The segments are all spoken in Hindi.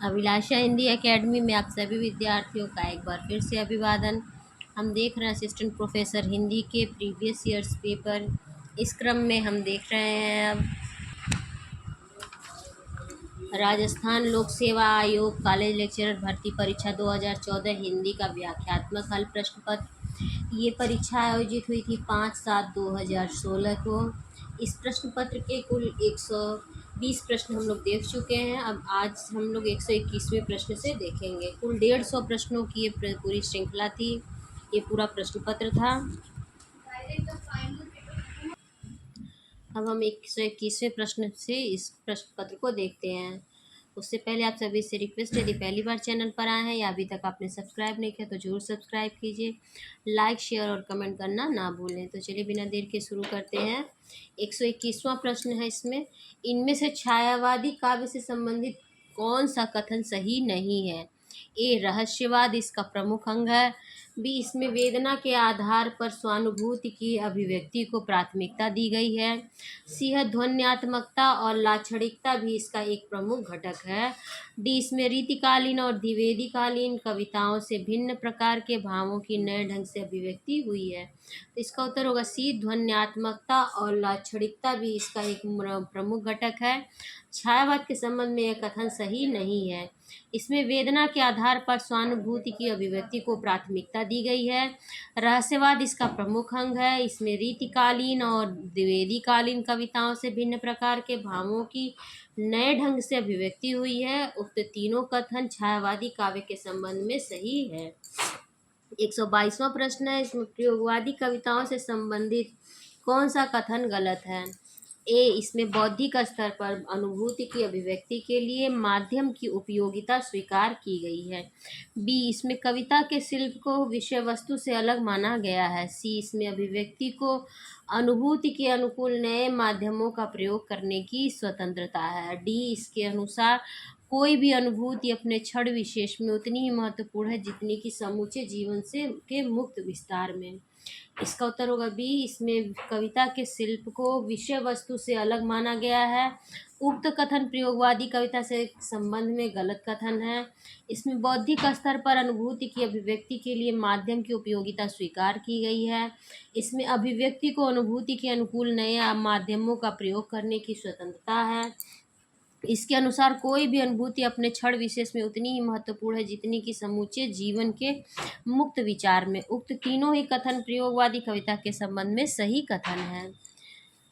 अभिलाषा हिंदी एकेडमी में आप सभी विद्यार्थियों का एक बार फिर से अभिवादन। हम देख रहे हैं असिस्टेंट प्रोफेसर हिंदी के प्रीवियस ईयर्स पेपर। इस क्रम में हम देख रहे हैं अब राजस्थान लोक सेवा आयोग कॉलेज लेक्चरर भर्ती परीक्षा 2014 हिंदी का व्याख्यात्मक हल प्रश्न पत्र। ये परीक्षा आयोजित हुई थी 5/7/2016 को। इस प्रश्न पत्र के कुल 120 प्रश्न हम लोग देख चुके हैं। अब आज हम लोग 121वें प्रश्न से देखेंगे। कुल 150 प्रश्नों की ये पूरी श्रृंखला थी। ये पूरा प्रश्न पत्र था। अब हम 121वें प्रश्न से इस प्रश्न पत्र को देखते हैं। उससे पहले आप सभी से रिक्वेस्ट है, यदि पहली बार चैनल पर आए हैं या अभी तक आपने सब्सक्राइब नहीं किया तो जरूर सब्सक्राइब कीजिए। लाइक, शेयर और कमेंट करना ना भूलें। तो चलिए बिना देर के शुरू करते हैं। 121वां प्रश्न है इसमें, इनमें से छायावादी काव्य से संबंधित कौन सा कथन सही नहीं है? ए, रहस्यवाद इसका प्रमुख अंग है। बी, इसमें वेदना के आधार पर स्वानुभूति की अभिव्यक्ति को प्राथमिकता दी गई है। सी है, ध्वन्यात्मकता और लाक्षणिकता भी इसका एक प्रमुख घटक है। डी, इसमें रीतिकालीन और द्विवेदीकालीन कविताओं से भिन्न प्रकार के भावों की नए ढंग से अभिव्यक्ति हुई है। तो इसका उत्तर होगा सी, ध्वन्यात्मकता और लाक्षणिकता भी इसका एक प्रमुख घटक है। छायावाद के संबंध में यह कथन सही नहीं है। इसमें वेदना के आधार पर स्वानुभूति की अभिव्यक्ति को प्राथमिकता दी गई है। रहस्यवाद इसका प्रमुख अंग है। इसमें रीतिकालीन और द्विवेदीकालीन कविताओं से भिन्न प्रकार के भावों की नए ढंग से अभिव्यक्ति हुई है। उक्त तीनों कथन छायावादी काव्य के संबंध में सही है। 122वां प्रश्न है, इसमें प्रयोगवादी कविताओं से संबंधित कौन सा कथन गलत है? ए, इसमें बौद्धिक स्तर पर अनुभूति की अभिव्यक्ति के लिए माध्यम की उपयोगिता स्वीकार की गई है। बी, इसमें कविता के शिल्प को विषय वस्तु से अलग माना गया है। सी, इसमें अभिव्यक्ति को अनुभूति के अनुकूल नए माध्यमों का प्रयोग करने की स्वतंत्रता है। डी, इसके अनुसार कोई भी अनुभूति अपने क्षण विशेष में उतनी ही महत्वपूर्ण है जितनी कि समूचे जीवन से के मुक्त विस्तार में। इसका उत्तर होगा बी, इसमें कविता के शिल्प को विषय वस्तु से अलग माना गया है। उक्त कथन प्रयोगवादी कविता से संबंध में गलत कथन है। इसमें बौद्धिक स्तर पर अनुभूति की अभिव्यक्ति के लिए माध्यम की उपयोगिता स्वीकार की गई है। इसमें अभिव्यक्ति को अनुभूति के अनुकूल नए माध्यमों का प्रयोग करने की स्वतंत्रता है। इसके अनुसार कोई भी अनुभूति अपने क्षण विशेष में उतनी ही महत्वपूर्ण है जितनी कि समूचे जीवन के मुक्त विचार में। उक्त तीनों ही कथन प्रयोगवादी कविता के संबंध में सही कथन है।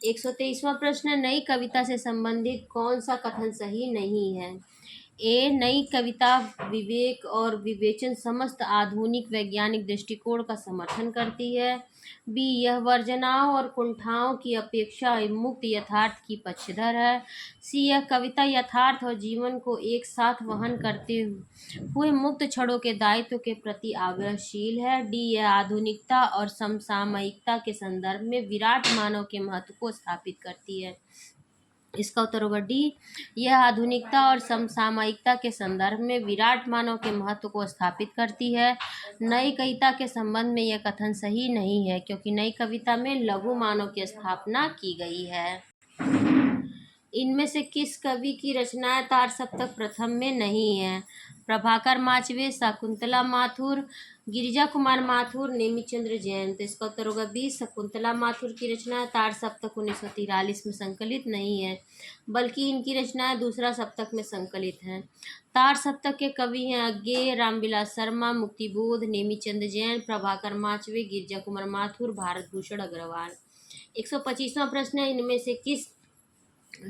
123वां प्रश्न, नई कविता से संबंधित कौन सा कथन सही नहीं है? ए, नई कविता विवेक और विवेचन समस्त आधुनिक वैज्ञानिक दृष्टिकोण का समर्थन करती है। बी, यह वर्जनाओं और कुंठाओं की अपेक्षा मुक्त यथार्थ की पक्षधर है। सी, यह कविता यथार्थ और जीवन को एक साथ वहन करते हुए मुक्त क्षणों के दायित्व के प्रति आग्रहशील है। डी, यह आधुनिकता और समसामयिकता के संदर्भ में विराट मानव के महत्व को स्थापित करती है। इसका उत्तर होगा डी, यह आधुनिकता और समसामयिकता के संदर्भ में विराट मानव के महत्व को स्थापित करती है। नई कविता के संबंध में यह कथन सही नहीं है क्योंकि नई कविता में लघु मानव की स्थापना की गई है। इनमें से किस कवि की रचनाएं तार सप्तक प्रथम में नहीं है? प्रभाकर माचवे, शकुंतला माथुर, गिरिजा कुमार माथुर, नेमिचंद्र जैन। तो इसका उत्तर होगा बी, शकुंतला माथुर की रचनाएं तार सप्तक 1943 में संकलित नहीं है, बल्कि इनकी रचनाएं दूसरा सप्तक में संकलित हैं। तार सप्तक के कवि हैं अज्ञेय, रामविलास शर्मा, मुक्तिबोध, नेमिचंद्र जैन, प्रभाकर माचवे, गिरिजा कुमार माथुर, भारत भूषण अग्रवाल। 125वां प्रश्न है, इनमें से किस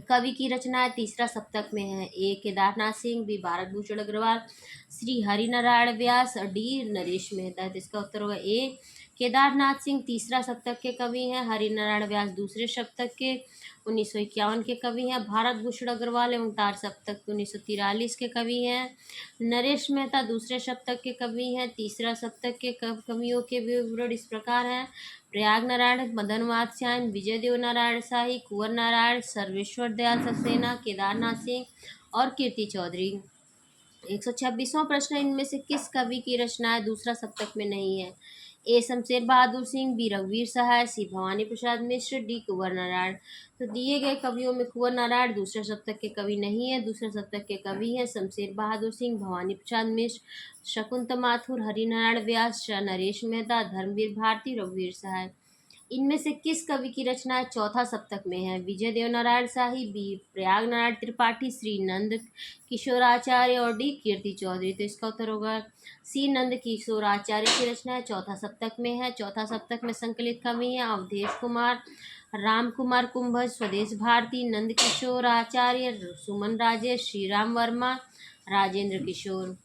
कवि की रचनाएं तीसरा सप्तक में है? ए, केदारनाथ सिंह, बी, भारत भूषण अग्रवाल, श्री हरिनारायण व्यास, डी, नरेश मेहता। तो इसका उत्तर होगा ए, केदारनाथ सिंह तीसरा सप्तक के कवि हैं, हरिनारायण व्यास दूसरे सप्तक के 1951 के कवि हैं, भारत भूषण अग्रवाल एवं तार सप्तक 1943 के कवि हैं, नरेश मेहता दूसरे सप्तक के कवि हैं। तीसरा सप्तक के कवियों के विवरण इस प्रकार हैं: प्रयाग नारायण, मदन वात्स्यायन, विजय देव नारायण शाही, कुंवर नारायण, सर्वेश्वर दयाल सक्सेना, केदारनाथ सिंह और कीर्ति चौधरी। 126वां प्रश्न, इनमें से किस कवि की रचनाएं दूसरा सप्तक में नहीं है? ए शमशेर बहादुर सिंह, बी रघुवीर सहाय, सी भवानी प्रसाद मिश्र, डी कुंवर नारायण। तो दिए गए कवियों में कुंवर नारायण दूसरे शतक के कवि नहीं है। दूसरे शतक के कवि हैं शमशेर बहादुर सिंह, भवानी प्रसाद मिश्र, शकुंत माथुर, हरिनारायण व्यास, नरेश मेहता, धर्मवीर भारती, रघुवीर सहाय। इनमें से किस कवि की रचनाएं चौथा सप्तक में है? विजय देव नारायण शाही, बी प्रयाग नारायण त्रिपाठी, श्री नंद किशोराचार्य और डी कीर्ति चौधरी। तो इसका उत्तर होगा सी नंद किशोराचार्य की रचनाएं चौथा सप्तक में है। चौथा सप्तक में संकलित कवि हैं अवधेश कुमार, राम कुमार कुंभज, स्वदेश भारती, नंद किशोराचार्य, सुमन राजेश, श्री राम वर्मा, राजेंद्र किशोर।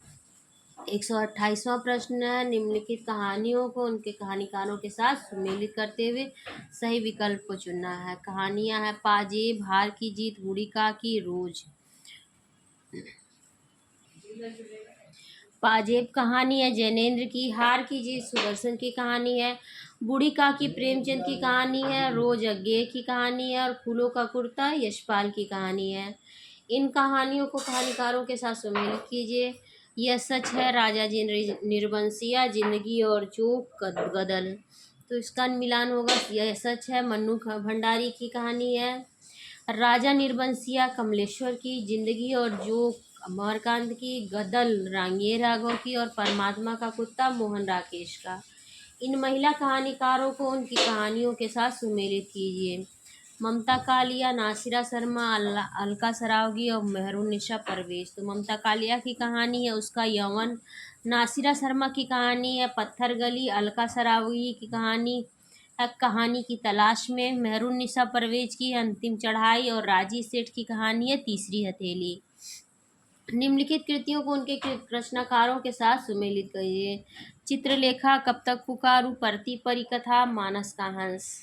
128वां प्रश्न है, निम्नलिखित कहानियों को उनके कहानीकारों के साथ सुमेलित करते हुए सही विकल्प को चुनना है। कहानियां हैं पाजेब, हार की जीत, बूढ़ी काकी, रोज। पाजेब कहानी है जैनेन्द्र की, हार की जीत सुदर्शन की कहानी है, बूढ़ी काकी प्रेमचंद की कहानी है, रोज अज्ञेय की कहानी है और फूलों का कुर्ता यशपाल की कहानी है। इन कहानियों को कहानीकारों के साथ सुमेलित कीजिए। यह सच है, राजा जी निर्बंसिया, जिंदगी और जोक, गदल। तो इसका मिलान होगा, यह सच है मन्नू भंडारी की कहानी है, राजा निर्बंसिया कमलेश्वर की, जिंदगी और जोक अमरकांत की, गदल रांगिए राघव की और परमात्मा का कुत्ता मोहन राकेश का। इन महिला कहानीकारों को उनकी कहानियों के साथ सुमेलित कीजिए। ममता कालिया, नासिरा शर्मा, अलका सरावगी और मेहरुन्निसा परवेज। तो ममता कालिया की कहानी है उसका यौवन, नासिरा शर्मा की कहानी है पत्थर गली, अलका सरावगी की कहानी है कहानी की तलाश में, मेहरुन्निसा परवेज की अंतिम चढ़ाई और राजी सेठ की कहानी है तीसरी हथेली। निम्नलिखित कृतियों को उनके रचनाकारों के साथ सुमेलित करिए। चित्रलेखा, कब तक पुकारूं, परती परिकथा, मानस का हंस।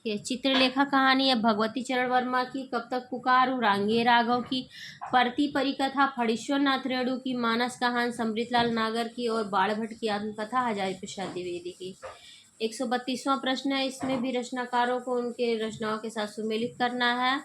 चित्रलेखा कहानी है भगवती चरण वर्मा की, कब तक पुकारूं रांगिए राघव की, परती परिकथा फणीश्वर नाथ रेणु की, मानस का हंस अमृतलाल नागर की और बाणभट्ट की आत्मकथा हजारी प्रसाद द्विवेदी की। 132वां प्रश्न है, इसमें भी रचनाकारों को उनके रचनाओं के साथ सुमेलित करना है।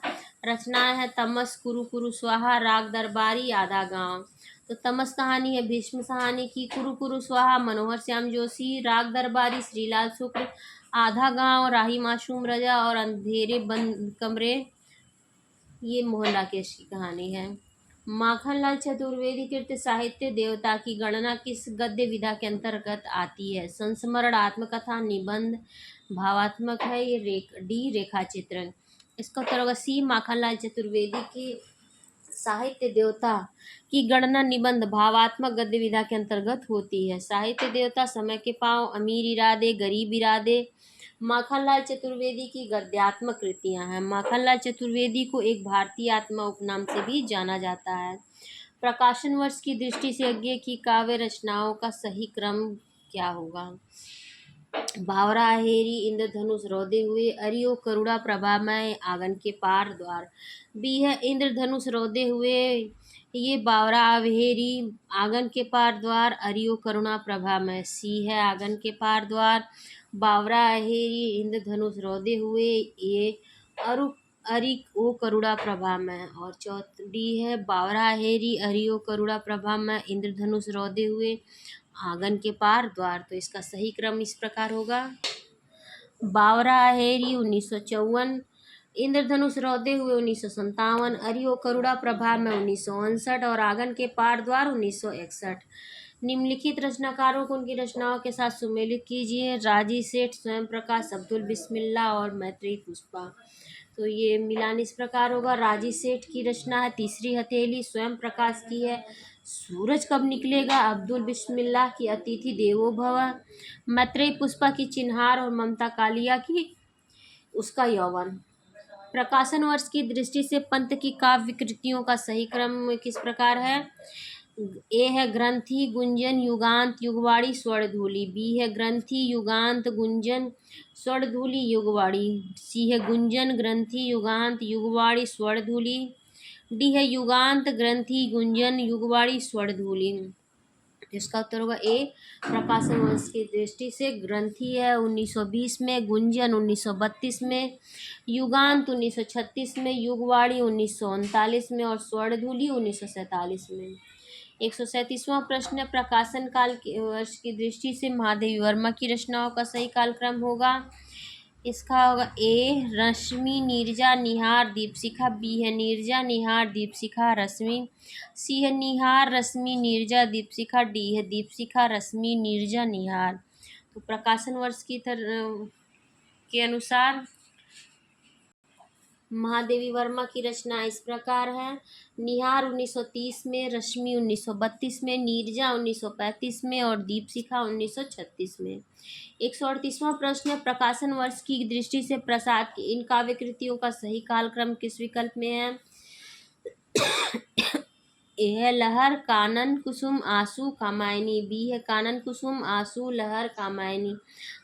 रचनाएं है तमस, कुरु कुरु स्वाहा, राग दरबारी, आधा गांव। तो तमस कहानी है भीष्म सहानी की, कुरु कुरु स्वाहा मनोहर श्याम जोशी, राग दरबारी श्रीलाल शुक्ल, आधा गांव राही मासूम रजा और अंधेरे बंद कमरे ये मोहन राकेश की कहानी है। माखनलाल चतुर्वेदी कृत साहित्य देवता की गणना किस गद्य विधा के अंतर्गत आती है? संस्मरण, आत्मकथा, निबंध, भावात्मक है ये डी रेखा चित्रण। इसका उत्तर होगा सी माखनलाल चतुर्वेदी की साहित्य देवता की गणना निबंध भावात्मक गद्य विधा के अंतर्गत होती है। साहित्य देवता, समय के पांव, अमीर इरादे, गरीब इरादे माखनलाल चतुर्वेदी की गद्यात्मक कृतियां हैं। माखनलाल चतुर्वेदी को एक भारतीय आत्मा उपनाम से भी जाना जाता है। प्रकाशन वर्ष की दृष्टि से अज्ञेय की काव्य रचनाओं का सही क्रम क्या होगा? बावरा अहेरी, इंद्रधनुष रौदे हुए, अरियो करुणा प्रभामय, आंगन के पार द्वार। बी है इंद्रधनुष रौदे हुए, ये बावरा अहेरी, आंगन के पार द्वार, अरियो करुणा प्रभामय। सी है आंगन के पार द्वार, बावरा अहेरी, इंद्रधनुष रौदे हुए, ये अरु अरिक ओ करुणा प्रभा में। और डी है बावरा अहेरी, अरियो करुणा प्रभा में, इंद्रधनुष रौदे हुए, आंगन के पार द्वार। तो इसका सही क्रम इस प्रकार होगा, बावरा अहेरी 1954, इंद्रधनुष रौदे हुए 1957, अरियो करुणा प्रभा में 1959 और आंगन के पार द्वार 1961। निम्नलिखित रचनाकारों को उनकी रचनाओं के साथ सुमेलित कीजिए। राजी सेठ, स्वयं प्रकाश, अब्दुल बिस्मिल्ला और मैत्रेयी पुष्पा। तो ये मिलान इस प्रकार होगा, राजी सेठ की रचना है तीसरी हथेली, स्वयं प्रकाश की है सूरज कब निकलेगा, अब्दुल बिस्मिल्लाह की अतिथि देवो भव, मैत्रेयी पुष्पा की चिन्हार और ममता कालिया की उसका यौवन। प्रकाशन वर्ष की दृष्टि से पंत की काव्य कृतियों का सही क्रम किस प्रकार है? ए है ग्रंथि, गुंजन, युगांत, युगवाड़ी, स्वर्णधूलि। बी है ग्रंथि, युगांत, गुंजन, स्वर्णधूलि, युगवाड़ी। सी है गुंजन, ग्रंथि, युगांत, युगवाड़ी, स्वर्णधूलि। डी है युगांत, ग्रंथि, गुंजन, युगवाड़ी, स्वर्णधूलि। इसका उत्तर होगा ए। प्रकाशन वर्ष की दृष्टि से ग्रंथि है 1920 में, गुंजन 1932 में, युगांत 1936 में, युगवाणी 1939 में और स्वर्णधूलि 1947 में। 137वां प्रश्न है, प्रकाशन काल के वर्ष की दृष्टि से महादेवी वर्मा की रचनाओं का सही कालक्रम होगा। इसका होगा ए रश्मि, नीरजा, निहार, दीपशिखा। बी है नीरजा, निहार, दीपशिखा, रश्मि। सी है निहार, रश्मि, नीरजा, दीपशिखा। डी है दीपशिखा, रश्मि, नीरजा, निहार। तो प्रकाशन वर्ष के अनुसार महादेवी वर्मा की रचना इस प्रकार है। निहार 1930 में, रश्मि 1932 में, नीरजा 1935 में और दीपशिखा 1936 में। 138वां प्रश्न है, प्रकाशन वर्ष की दृष्टि से प्रसाद की इन काव्य कृतियों का सही कालक्रम किस विकल्प में है। ए है लहर, कानन, कुसुम, आंसू, कामायनी। बी है कानन, कुसुम, आंसू, लहर, कामायनी।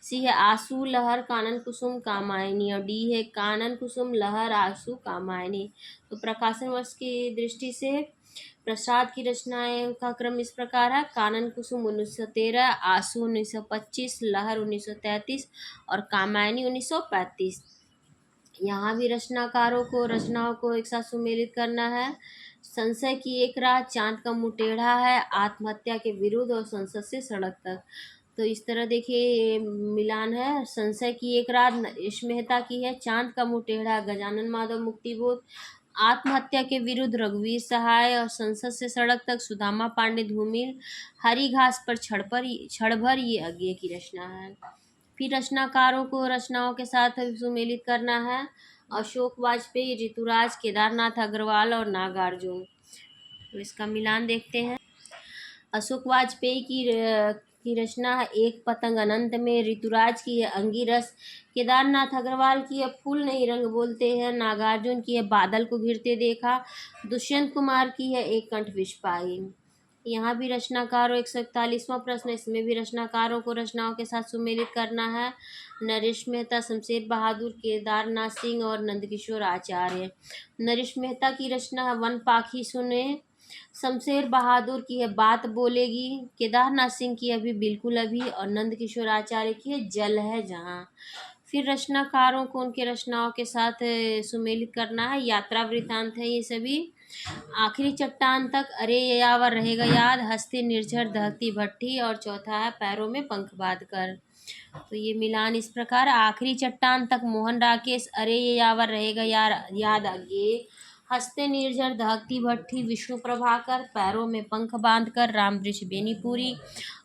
सी है आंसू, लहर, कानन, कुसुम, कामायनी और डी है कानन, कुसुम, लहर, आंसू, कामायनी। तो प्रकाशन वर्ष की दृष्टि से प्रसाद की रचनाएं का क्रम इस प्रकार है। कानन कुसुम 1913, आंसू 1925, लहर 1933 और कामायनी 1935। यहाँ भी रचनाओं को एक साथ सुमेलित करना है। संशय की एक रात, चांद का मुंह टेढ़ा है, आत्महत्या के विरुद्ध और संसद से सड़क तक। तो इस तरह देखिए ये मिलान है। संशय की एक रात नरेश मेहता की है, चांद का मुंह टेढ़ा गजानन माधव मुक्तिबोध, आत्महत्या के विरुद्ध रघुवीर सहाय और संसद से सड़क तक सुदामा पांडे धूमिल, हरी घास पर क्षण भर ये अज्ञे की रचना है। फिर रचनाकारों को रचनाओं के साथ सुमेलित करना है। अशोक वाजपेयी, ऋतुराज, केदारनाथ अग्रवाल और नागार्जुन। तो इसका मिलान देखते हैं। अशोक वाजपेयी की रचना है एक पतंग अनंत में, ऋतुराज की है अंगिरस, केदारनाथ अग्रवाल की है फूल नहीं रंग बोलते हैं, नागार्जुन की है बादल को घिरते देखा, दुष्यंत कुमार की है एक कंठ विषपाई। यहाँ भी रचनाकारों 141वां प्रश्न, इसमें भी रचनाकारों को रचनाओं के साथ सुमेलित करना है। नरेश मेहता, शमशेर बहादुर, केदारनाथ सिंह और नंदकिशोर आचार्य। नरेश मेहता की रचना है वन पाखी सुने, शमशेर बहादुर की है बात बोलेगी, केदारनाथ सिंह की अभी बिल्कुल अभी और नंदकिशोर आचार्य की है जल है जहाँ। फिर रचनाकारों को उनके रचनाओं के साथ सुमेलित करना है। यात्रा वृतांत है ये सभी। आखिरी चट्टान तक, अरे ये यावर रहेगा याद, हंसते निर्झर दहकती भट्ठी और चौथा है पैरों में पंख बांध कर। तो ये मिलान इस प्रकार, आखिरी चट्टान तक मोहन राकेश, अरे ये यावर रहेगा याद आगे, हंसते निर्झर दहकती भट्ठी विष्णु प्रभाकर, पैरों में पंख बांधकर रामवृक्ष बेनीपुरी,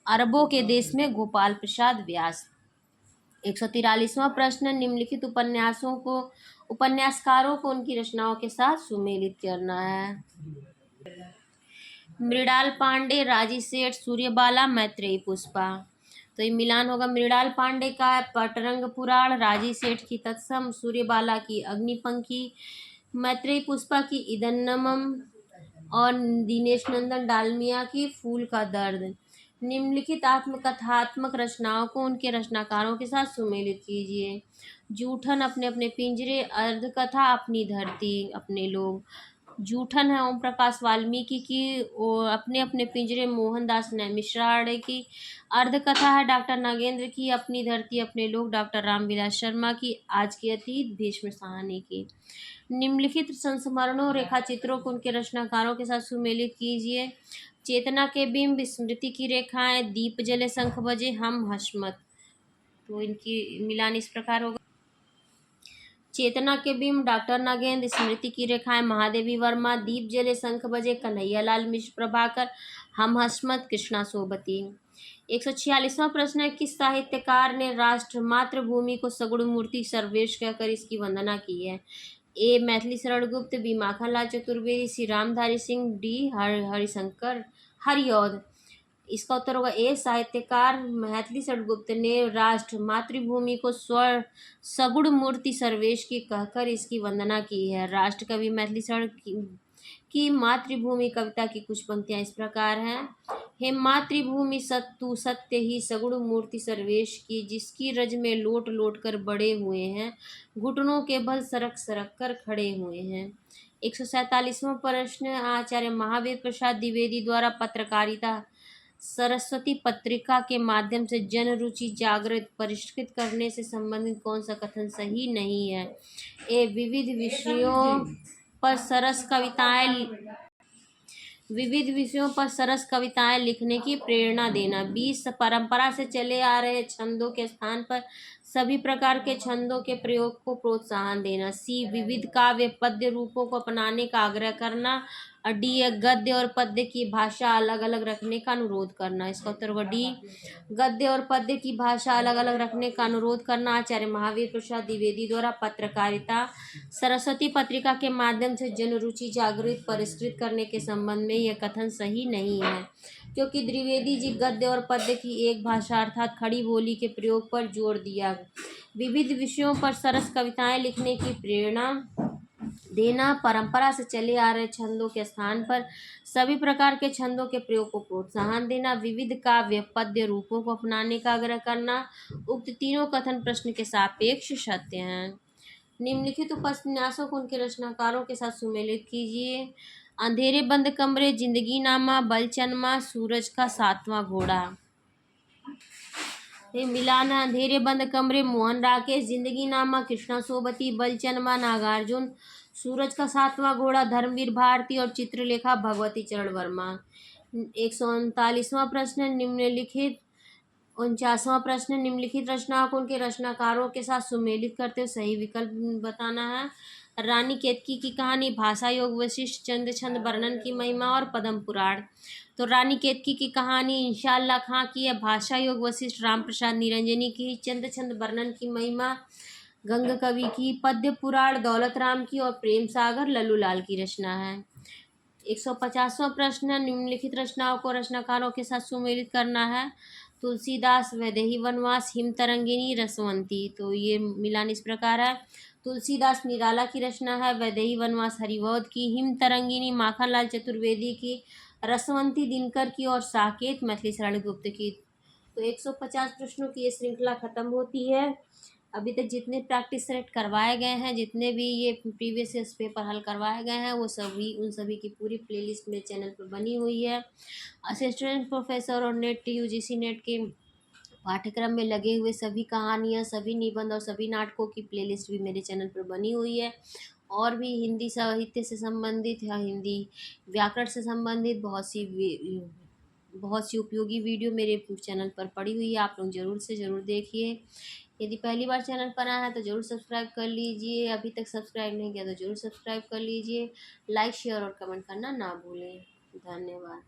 अरबों के देश में गोपाल प्रसाद व्यास। 143वां प्रश्न, निम्नलिखित उपन्यासकारों को उनकी रचनाओं के साथ सुमेलित करना है। मृणाल पांडे, राजी सेठ, सूर्यबाला, मैत्रेयी पुष्पा। तो ये मिलान होगा। मृणाल पांडे का है पटरंग पुराण, राजी सेठ की तत्सम, सूर्यबाला की अग्निपंखी, मैत्रेयी पुष्पा की इदन्नमम और दिनेश नंदन डालमिया की फूल का दर्द। निम्नलिखित आत्मकथात्मक रचनाओं को उनके रचनाकारों के साथ सुमेलित कीजिए। जूठन, अपने अपने पिंजरे, अर्धकथा, अपनी धरती, अपने लोग। जूठन है ओम प्रकाश वाल्मीकि की, अपने अपने पिंजरे मोहनदास नैमिषारण्य की। अर्धकथा है डॉक्टर नागेंद्र की, अपनी धरती अपने लोग डॉक्टर रामविलास शर्मा की। आज के अतीत भीष्म साहनी की। निम्नलिखित संस्मरणों रेखा चित्रों को उनके रचनाकारों के साथ सुमेलित कीजिए। चेतना के बिंब, स्मृति की रेखाएं, दीप जले शंख बजे, हम हशमत। तो इनकी मिलान इस प्रकार होगा। चेतना के बिंब डॉक्टर नागेंद्र, स्मृति की रेखाएं महादेवी वर्मा, दीप जले शंख बजे कन्हैयालाल मिश्र प्रभाकर, हम हशमत कृष्णा सोबती। 146वां प्रश्न है, किस साहित्यकार ने राष्ट्र मातृभूमि को सगुण मूर्ति सर्वेश कहकर इसकी वंदना की है। ए मैथिली शरण गुप्त, बी माखनलाल चतुर्वेदी, सी रामधारी सिंह, डी हरिशंकर हरिऔध। इसका उत्तर होगा ए साहित्यकार मैथिली शरण गुप्त ने राष्ट्र मातृभूमि को सगुण मूर्ति सर्वेश की कहकर इसकी वंदना की है। राष्ट्र कवि मैथिली शरण की मातृभूमि कविता की कुछ पंक्तियां इस प्रकार हैं। हे मातृभूमि तू सत्य ही सगुण मूर्ति सर्वेश की, जिसकी रज में लोट लोट कर बड़े हुए हैं, घुटनों के बल सरक सरक कर खड़े हुए हैं। 147वां प्रश्न, आचार्य महावीर प्रसाद द्विवेदी द्वारा पत्रकारिता सरस्वती पत्रिका के माध्यम से जन रुचि जागृत परिष्कृत करने से संबंधित कौन सा कथन सही नहीं है? ए, विविध विषयों पर सरस कविताएं लिखने की प्रेरणा देना। बी, परंपरा से चले आ रहे छंदों के स्थान पर सभी प्रकार के छंदों के प्रयोग को प्रोत्साहन देना। सी, विविध काव्य पद्य रूपों को अपनाने का आग्रह करना। और डी है गद्य और पद्य की भाषा अलग अलग रखने का अनुरोध करना। इसका उत्तर होगा डी, गद्य और पद्य की भाषा अलग अलग रखने का अनुरोध करना। आचार्य महावीर प्रसाद द्विवेदी द्वारा पत्रकारिता सरस्वती पत्रिका के माध्यम से जन रुचि जागृत परिष्कृत करने के संबंध में यह कथन सही नहीं है, क्योंकि द्विवेदी जी गद्य और पद्य की एक भाषा अर्थात खड़ी बोली के प्रयोग पर जोर दिया। विविध विषयों पर सरस कविताएं लिखने की प्रेरणा देना, परंपरा से चले आ रहे छंदों के स्थान पर सभी प्रकार के छंदों के प्रयोग को प्रोत्साहन देना, विविध काव्य पद्य रूपों को अपनाने का आग्रह करना। उक्त तीनों कथन प्रश्न के सापेक्ष सत्य हैं। निम्नलिखित उपन्यासों को उनके रचनाकारों के साथ सुमेलित कीजिए। अंधेरे बंद कमरे, जिंदगीनामा, बलचनमा, सूरज का सातवां घोड़ा। मिलान है। अंधेरे बंद कमरे मोहन राकेश, जिंदगीनामा कृष्णा सोबती, बलचनमा नागार्जुन, सूरज का सातवां घोड़ा धर्मवीर भारती और चित्रलेखा भगवती चरण वर्मा। 139वां प्रश्न निम्नलिखित 49वां प्रश्न निम्नलिखित रचनाओं को उनके रचनाकारों के साथ सुमेलित करते हुए सही विकल्प बताना है। रानी केतकी की कहानी, भाषा योग वशिष्ठ, चंद छंद वर्णन की महिमा और पद्म पुराण। तो रानी केतकी की कहानी इंशाअल्लाह खां की है, भाषा योग वशिष्ठ राम प्रसाद निरंजनी की, चंद छंद वर्णन की महिमा गंग कवि की, पद्य पुराण दौलत राम की और प्रेम सागर लल्लूलाल की रचना है। 150वां प्रश्न निम्नलिखित रचनाओं को रचनाकारों के साथ सुमेलित करना है। तुलसीदास वैदेही वनवास, हिम तरंगिनी, रसवंती। तो ये मिलान इस प्रकार है। तुलसीदास निराला की रचना है, वैदेही वनवास हरिवौध की, हिम तरंगिनी माखनलाल चतुर्वेदी की, रसवंती दिनकर की और साकेत मैथिली शरण गुप्त की। तो 150 प्रश्नों की ये श्रृंखला खत्म होती है। अभी तक जितने प्रैक्टिस सेट करवाए गए हैं, जितने भी ये प्रीवियस ईयर्स पेपर हल करवाए गए हैं, वो सभी उन सभी की पूरी प्लेलिस्ट मेरे चैनल पर बनी हुई है। असिस्टेंट प्रोफेसर और नेट यूजीसी नेट के पाठ्यक्रम में लगे हुए सभी कहानियाँ, सभी निबंध और सभी नाटकों की प्लेलिस्ट भी मेरे चैनल पर बनी हुई है। और भी हिंदी साहित्य से संबंधित या हिंदी व्याकरण से संबंधित बहुत सी उपयोगी वीडियो मेरे चैनल पर पड़ी हुई है, आप लोग ज़रूर से ज़रूर देखिए। यदि पहली बार चैनल पर आया है तो ज़रूर सब्सक्राइब कर लीजिए, अभी तक सब्सक्राइब नहीं किया तो ज़रूर सब्सक्राइब कर लीजिए। लाइक शेयर और कमेंट करना ना भूलें। धन्यवाद।